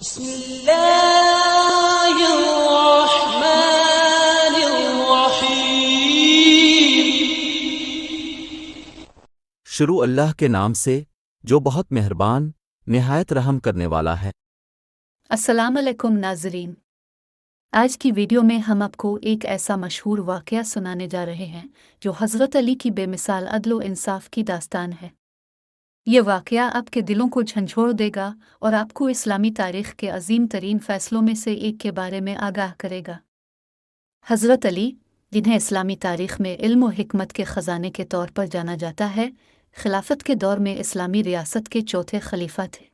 بسم اللہ الرحمن الرحیم۔ شروع اللہ کے نام سے جو بہت مہربان نہایت رحم کرنے والا ہے۔ السلام علیکم ناظرین، آج کی ویڈیو میں ہم آپ کو ایک ایسا مشہور واقعہ سنانے جا رہے ہیں جو حضرت علی کی بے مثال عدل و انصاف کی داستان ہے۔ یہ واقعہ آپ کے دلوں کو جھنجھوڑ دے گا اور آپ کو اسلامی تاریخ کے عظیم ترین فیصلوں میں سے ایک کے بارے میں آگاہ کرے گا۔ حضرت علی، جنہیں اسلامی تاریخ میں علم و حکمت کے خزانے کے طور پر جانا جاتا ہے، خلافت کے دور میں اسلامی ریاست کے چوتھے خلیفہ تھے۔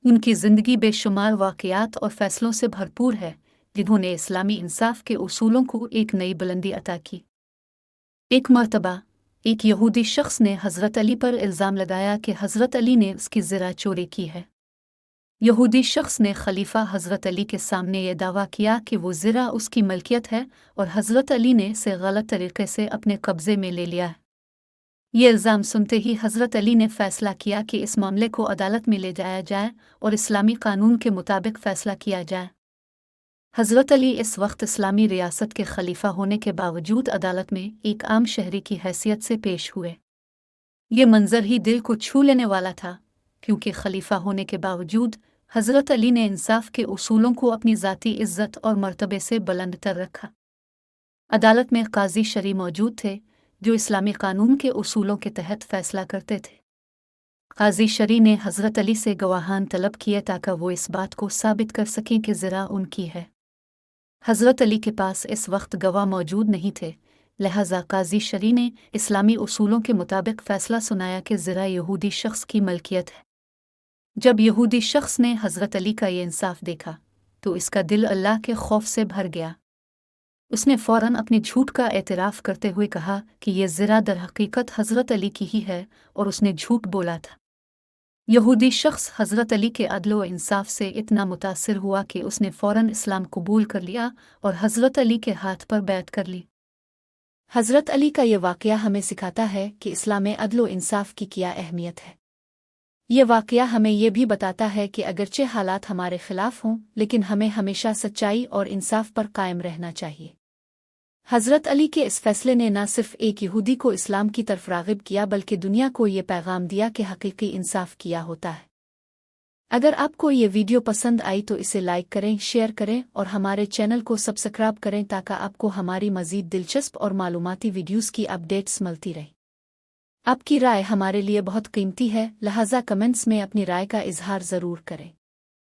ان کی زندگی بے شمار واقعات اور فیصلوں سے بھرپور ہے جنہوں نے اسلامی انصاف کے اصولوں کو ایک نئی بلندی عطا کی۔ ایک مرتبہ ایک یہودی شخص نے حضرت علی پر الزام لگایا کہ حضرت علی نے اس کی زرہ چوری کی ہے۔ یہودی شخص نے خلیفہ حضرت علی کے سامنے یہ دعویٰ کیا کہ وہ زرہ اس کی ملکیت ہے اور حضرت علی نے اسے غلط طریقے سے اپنے قبضے میں لے لیا ہے۔ یہ الزام سنتے ہی حضرت علی نے فیصلہ کیا کہ اس معاملے کو عدالت میں لے جایا جائے اور اسلامی قانون کے مطابق فیصلہ کیا جائے۔ حضرت علی اس وقت اسلامی ریاست کے خلیفہ ہونے کے باوجود عدالت میں ایک عام شہری کی حیثیت سے پیش ہوئے۔ یہ منظر ہی دل کو چھو لینے والا تھا، کیونکہ خلیفہ ہونے کے باوجود حضرت علی نے انصاف کے اصولوں کو اپنی ذاتی عزت اور مرتبے سے بلند تر رکھا۔ عدالت میں قاضی شرعی موجود تھے جو اسلامی قانون کے اصولوں کے تحت فیصلہ کرتے تھے۔ قاضی شرعی نے حضرت علی سے گواہان طلب کیے تاکہ وہ اس بات کو ثابت کر سکیں کہ زرہ ان کی ہے۔ حضرت علی کے پاس اس وقت گواہ موجود نہیں تھے، لہذا قاضی شرعی نے اسلامی اصولوں کے مطابق فیصلہ سنایا کہ زرہ یہودی شخص کی ملکیت ہے۔ جب یہودی شخص نے حضرت علی کا یہ انصاف دیکھا تو اس کا دل اللہ کے خوف سے بھر گیا۔ اس نے فوراً اپنی جھوٹ کا اعتراف کرتے ہوئے کہا کہ یہ زرہ در حقیقت حضرت علی کی ہی ہے اور اس نے جھوٹ بولا تھا۔ یہودی شخص حضرت علی کے عدل و انصاف سے اتنا متاثر ہوا کہ اس نے فوراً اسلام قبول کر لیا اور حضرت علی کے ہاتھ پر بیعت کر لی۔ حضرت علی کا یہ واقعہ ہمیں سکھاتا ہے کہ اسلام میں عدل و انصاف کی کیا اہمیت ہے۔ یہ واقعہ ہمیں یہ بھی بتاتا ہے کہ اگرچہ حالات ہمارے خلاف ہوں لیکن ہمیں ہمیشہ سچائی اور انصاف پر قائم رہنا چاہیے۔ حضرت علی کے اس فیصلے نے نہ صرف ایک یہودی کو اسلام کی طرف راغب کیا بلکہ دنیا کو یہ پیغام دیا کہ حقیقی انصاف کیا ہوتا ہے۔ اگر آپ کو یہ ویڈیو پسند آئی تو اسے لائک کریں، شیئر کریں اور ہمارے چینل کو سبسکرائب کریں تاکہ آپ کو ہماری مزید دلچسپ اور معلوماتی ویڈیوز کی اپڈیٹس ملتی رہیں۔ آپ کی رائے ہمارے لیے بہت قیمتی ہے، لہٰذا کمنٹس میں اپنی رائے کا اظہار ضرور کریں۔